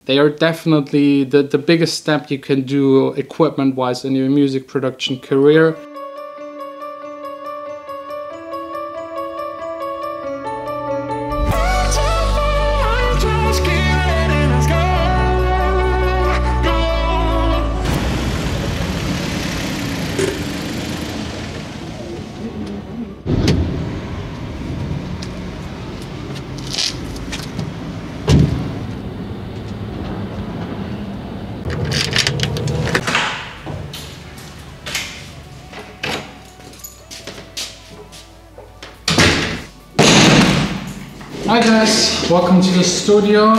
They are definitely the biggest step you can do equipment-wise in your music production career. Hi guys, welcome to the studio.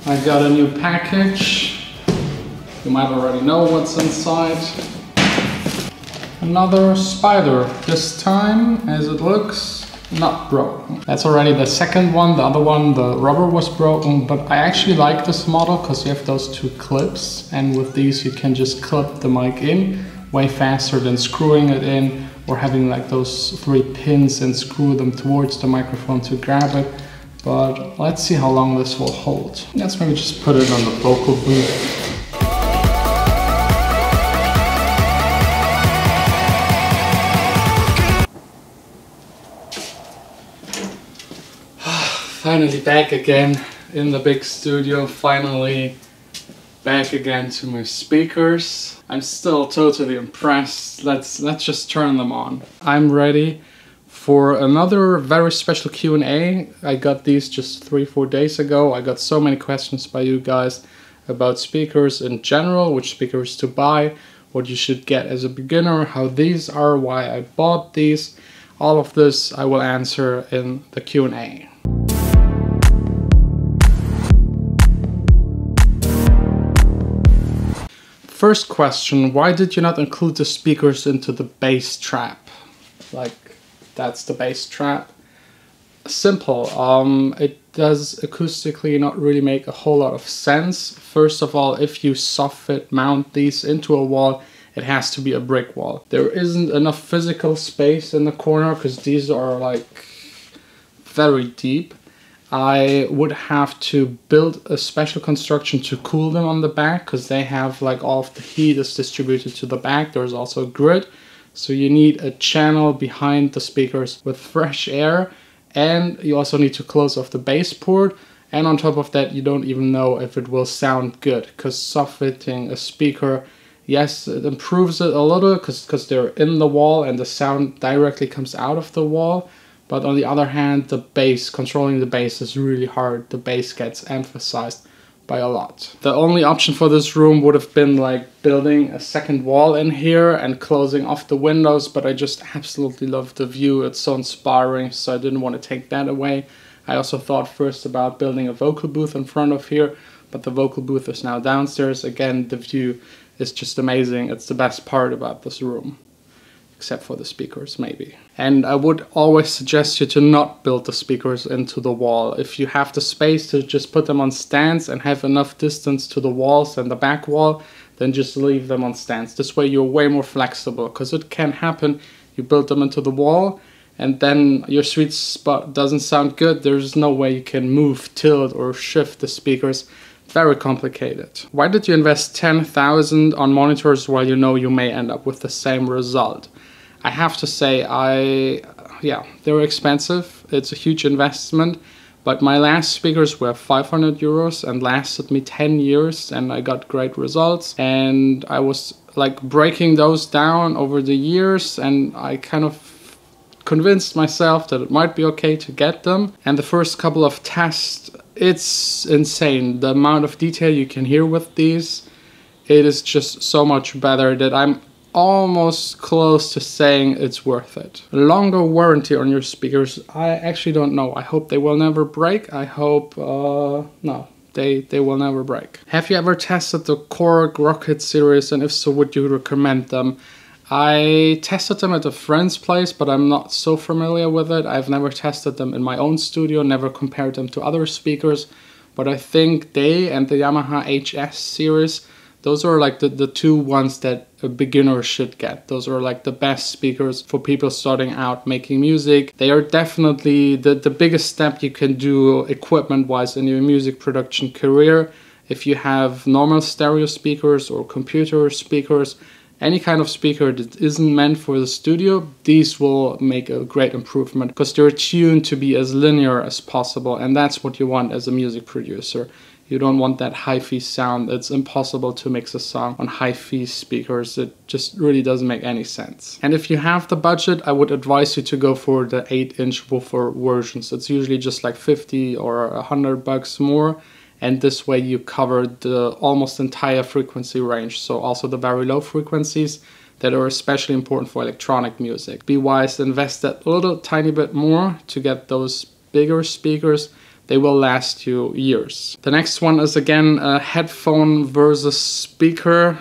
I got a new package. You might already know what's inside. Another spider, this time, as it looks, not broken. That's already the second one. The other one, the rubber was broken, but I actually like this model because you have those two clips, and with these you can just clip the mic in way faster than screwing it in or having like those 3 pins and screw them towards the microphone to grab it. But let's see how long this will hold. Let's maybe just put it on the vocal booth. Finally back again in the big studio, finally back again to my speakers. I'm still totally impressed. Let's just turn them on. I'm ready for another very special Q&A. I got these just 3-4 days ago. I got so many questions by you guys about speakers in general, which speakers to buy, what you should get as a beginner, how these are, why I bought these. All of this I will answer in the Q&A. First question, why did you not include the speakers into the bass trap? Like, that's the bass trap. Simple, it does acoustically not really make a whole lot of sense. First of all, if you soffit mount these into a wall, it has to be a brick wall. There isn't enough physical space in the corner because these are like very deep. I would have to build a special construction to cool them on the back because they have like all of the heat is distributed to the back. There's also a grid. So you need a channel behind the speakers with fresh air, and you also need to close off the bass port. And on top of that, you don't even know if it will sound good because soffitting a speaker, yes, it improves it a little because they're in the wall and the sound directly comes out of the wall. But on the other hand, the bass, controlling the bass is really hard. The bass gets emphasized by a lot. The only option for this room would have been like building a second wall in here and closing off the windows, but I just absolutely love the view. It's so inspiring, so I didn't want to take that away. I also thought first about building a vocal booth in front of here, but the vocal booth is now downstairs. Again, the view is just amazing. It's the best part about this room. Except for the speakers, maybe. And I would always suggest you to not build the speakers into the wall. If you have the space to just put them on stands and have enough distance to the walls and the back wall, then just leave them on stands. This way you're way more flexible, because it can happen, you build them into the wall and then your sweet spot doesn't sound good. There's no way you can move, tilt or shift the speakers. Very complicated. Why did you invest 10,000 on monitors while you know you may end up with the same result? I have to say, yeah, they were expensive. It's a huge investment, but my last speakers were 500 euros and lasted me 10 years and I got great results. And I was like breaking those down over the years and I kind of convinced myself that it might be okay to get them. And the first couple of tests, it's insane. The amount of detail you can hear with these, it is just so much better that I'm almost close to saying it's worth it. Longer warranty on your speakers, I actually don't know. I hope they will never break. I hope, no, they will never break. Have you ever tested the Korg Rocket series, and if so, would you recommend them? I tested them at a friend's place, but I'm not so familiar with it. I've never tested them in my own studio, never compared them to other speakers, but I think they and the Yamaha HS series, Those are like the two ones that a beginner should get. Those are like the best speakers for people starting out making music. They are definitely the biggest step you can do equipment-wise in your music production career. If you have normal stereo speakers or computer speakers, any kind of speaker that isn't meant for the studio, these will make a great improvement because they're tuned to be as linear as possible, and that's what you want as a music producer. You don't want that hi-fi sound. It's impossible to mix a song on hi-fi speakers. It just really doesn't make any sense. And if you have the budget, I would advise you to go for the 8-inch woofer versions. It's usually just like 50 or $100 more. And this way you cover the almost entire frequency range. So also the very low frequencies that are especially important for electronic music. Be wise, invest that little tiny bit more to get those bigger speakers. They will last you years. The next one is again a headphone versus speaker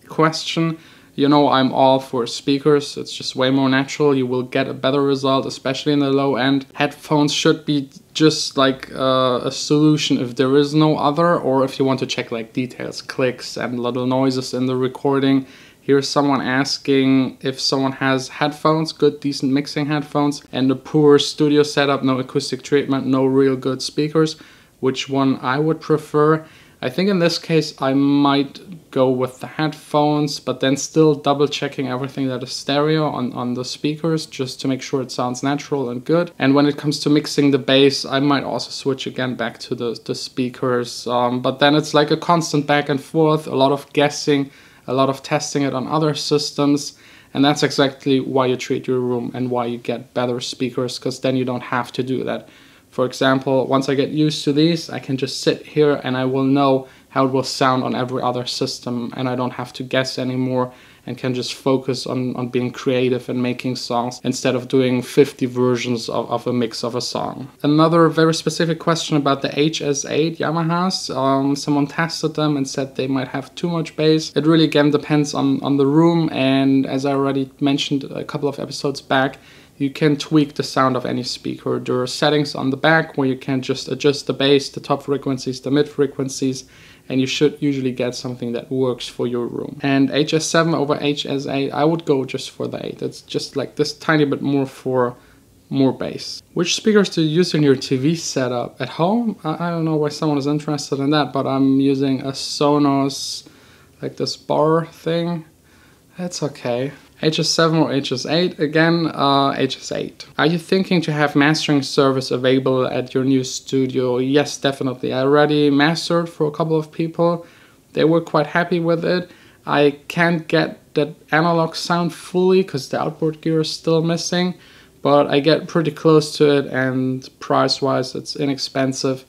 question. You know, I'm all for speakers. It's just way more natural. You will get a better result, especially in the low end. Headphones should be just like a solution if there is no other, or if you want to check like details, clicks and little noises in the recording. Here's someone asking if someone has headphones, good decent mixing headphones, and a poor studio setup, no acoustic treatment, no real good speakers, which one I would prefer. I think in this case I might go with the headphones, but then still double checking everything that is stereo on the speakers just to make sure it sounds natural and good. And when it comes to mixing the bass, I might also switch again back to the speakers, but then it's like a constant back and forth, a lot of guessing, a lot of testing it on other systems, and that's exactly why you treat your room and why you get better speakers, because then you don't have to do that. For example, once I get used to these, I can just sit here and I will know how it will sound on every other system, and I don't have to guess anymore and can just focus on being creative and making songs instead of doing 50 versions of a mix of a song. Another very specific question about the HS8 Yamahas. Someone tested them and said they might have too much bass. It really again depends on the room, and as I already mentioned a couple of episodes back, you can tweak the sound of any speaker. There are settings on the back where you can just adjust the bass, the top frequencies, the mid frequencies, and you should usually get something that works for your room. And HS7 over HS8, I would go just for the 8. It's just like this tiny bit more for more bass. Which speakers do you use in your TV setup? At home? I don't know why someone is interested in that, but I'm using a Sonos, like this bar thing. That's okay. HS7 or HS8? Again, HS8. Are you thinking to have mastering service available at your new studio? Yes, definitely. I already mastered for a couple of people. They were quite happy with it. I can't get that analog sound fully because the outboard gear is still missing, but I get pretty close to it, and price-wise it's inexpensive.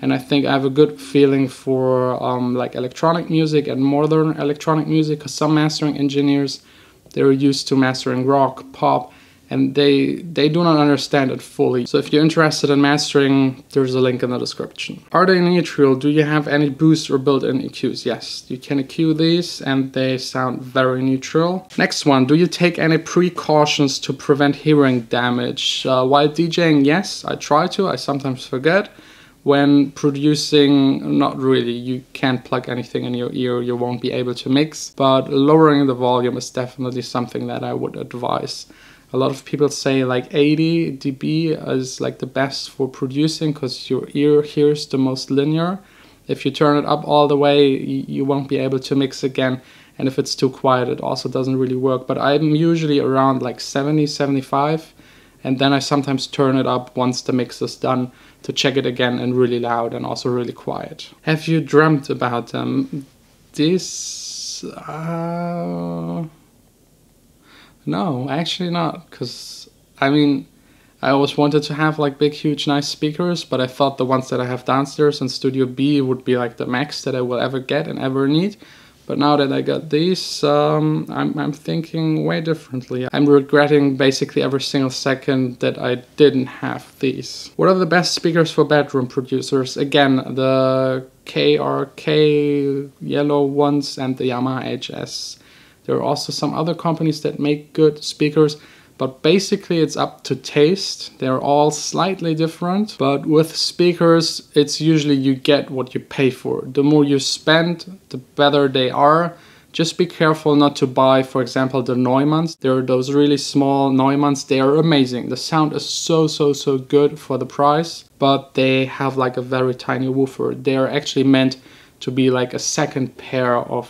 And I think I have a good feeling for like electronic music and modern electronic music, because some mastering engineers, they're used to mastering rock, pop, and they do not understand it fully. So if you're interested in mastering, there's a link in the description. Are they neutral? Do you have any boost or built-in EQs? Yes, you can EQ these and they sound very neutral. Next one, do you take any precautions to prevent hearing damage? While DJing, yes, I try to. I sometimes forget. When producing, not really. You can't plug anything in your ear, you won't be able to mix, but lowering the volume is definitely something that I would advise. A lot of people say like 80 dB is like the best for producing because your ear hears the most linear. If you turn it up all the way, you won't be able to mix again, and if it's too quiet, it also doesn't really work. But I'm usually around like 70, 75, and then I sometimes turn it up once the mix is done to check it again, and really loud and also really quiet. Have you dreamt about them? This... no, actually not, because I mean, I always wanted to have like big, huge, nice speakers, but I thought the ones that I have downstairs in Studio B would be like the max that I will ever get and ever need. But now that I got these, I'm thinking way differently. I'm regretting basically every single second that I didn't have these. What are the best speakers for bedroom producers? Again, the KRK yellow ones and the Yamaha HS. There are also some other companies that make good speakers, But basically it's up to taste. They're all slightly different, but with speakers, it's usually you get what you pay for. The more you spend, the better they are. Just be careful not to buy, for example, the Neumanns. There are those really small Neumanns. They are amazing. The sound is so good for the price, but they have like a very tiny woofer. They are actually meant to be like a second pair of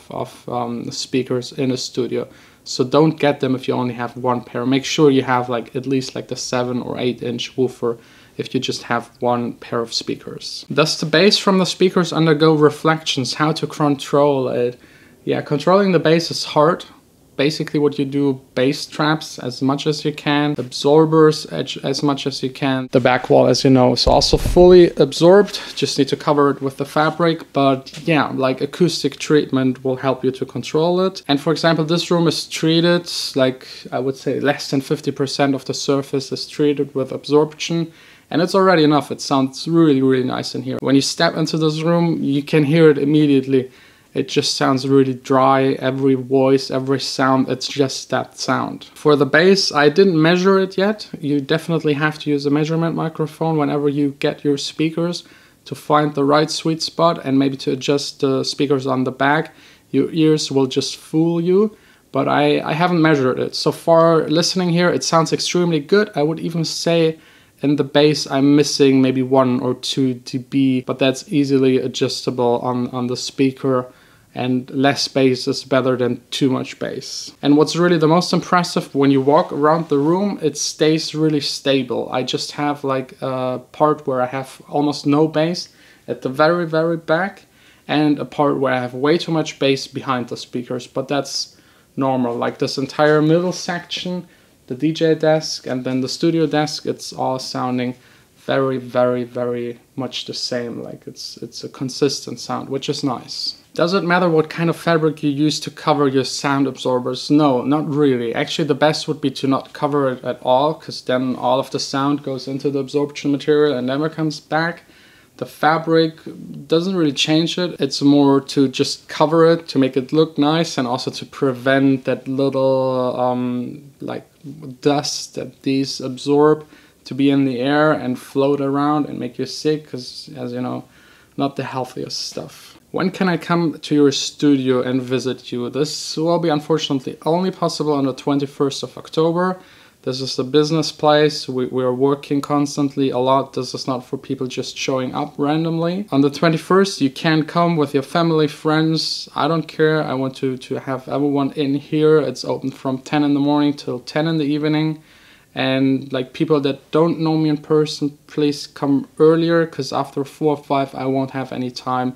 speakers in a studio. So don't get them if you only have one pair. Make sure you have like at least like the 7 or 8 inch woofer if you just have one pair of speakers. Does the bass from the speakers undergo reflections? How to control it? Yeah, controlling the bass is hard. Basically what you do, bass traps as much as you can, absorbers as much as you can. The back wall, as you know, is also fully absorbed. Just need to cover it with the fabric. But yeah, like acoustic treatment will help you to control it. And for example, this room is treated, like I would say less than 50% of the surface is treated with absorption. And it's already enough. It sounds really nice in here. When you step into this room, you can hear it immediately. It just sounds really dry, every voice, every sound, it's just that sound. For the bass, I didn't measure it yet. You definitely have to use a measurement microphone whenever you get your speakers to find the right sweet spot and maybe to adjust the speakers on the back. Your ears will just fool you, but I haven't measured it. So far, listening here, it sounds extremely good. I would even say in the bass, I'm missing maybe 1 or 2 dB, but that's easily adjustable on the speaker. And less bass is better than too much bass. And what's really the most impressive, when you walk around the room, it stays really stable. I just have like a part where I have almost no bass at the very back, and a part where I have way too much bass behind the speakers, but that's normal. Like this entire middle section, the DJ desk and then the studio desk, it's all sounding very much the same. Like it's a consistent sound, which is nice. Does it matter what kind of fabric you use to cover your sound absorbers? No, not really. Actually, the best would be to not cover it at all, because then all of the sound goes into the absorption material and never comes back. The fabric doesn't really change it. It's more to just cover it, to make it look nice, and also to prevent that little like dust that these absorb to be in the air and float around and make you sick, because, as you know, not the healthiest stuff. When can I come to your studio and visit you? This will be unfortunately only possible on the 21st of October. This is a business place. We are working constantly a lot. This is not for people just showing up randomly. On the 21st, you can come with your family, friends. I don't care. I want to have everyone in here. It's open from 10 in the morning till 10 in the evening. And like people that don't know me in person, please come earlier, because after 4 or 5, I won't have any time.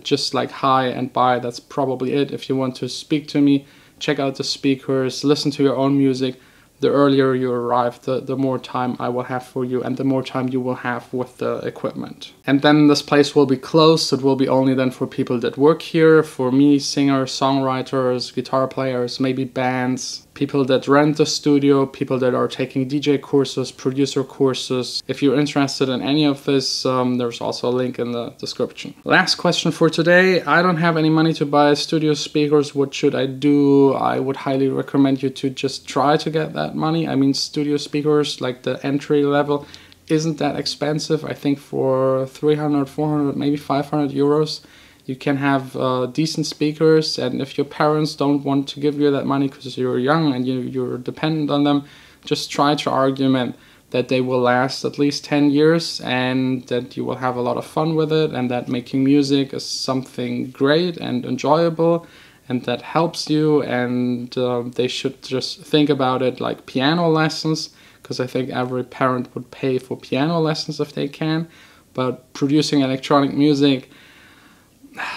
Just like hi and bye, that's probably it. If you want to speak to me, check out the speakers, listen to your own music. The earlier you arrive, the more time I will have for you and the more time you will have with the equipment. And then this place will be closed. It will be only then for people that work here, for me, singers, songwriters, guitar players, maybe bands, people that rent the studio, people that are taking DJ courses, producer courses. If you're interested in any of this, there's also a link in the description. Last question for today. I don't have any money to buy studio speakers. What should I do? I would highly recommend you to just try to get that money. I mean, studio speakers, like the entry level, isn't that expensive. I think for 300, 400, maybe 500 euros, you can have decent speakers. And if your parents don't want to give you that money because you're young and you're dependent on them, just try to argument that they will last at least 10 years and that you will have a lot of fun with it, and that making music is something great and enjoyable and that helps you. And they should just think about it like piano lessons, because I think every parent would pay for piano lessons if they can. But producing electronic music,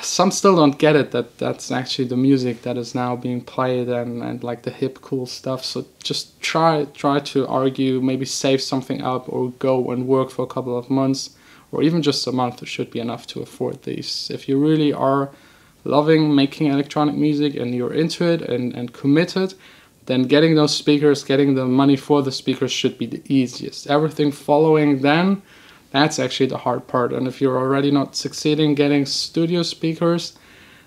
some still don't get it, that's actually the music that is now being played and like the hip cool stuff. So just try to argue, maybe save something up or go and work for a couple of months, or even just a month should be enough to afford these. If you really are loving making electronic music and you're into it and committed, then getting those speakers, getting the money for the speakers should be the easiest. Everything following then, that's actually the hard part. And if you're already not succeeding getting studio speakers,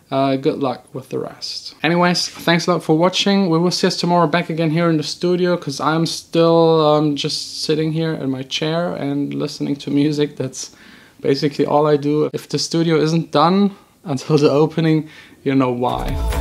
good luck with the rest. Anyways, thanks a lot for watching. We will see us tomorrow back again here in the studio, because I'm still just sitting here in my chair and listening to music. That's basically all I do. If the studio isn't done until the opening, you know why.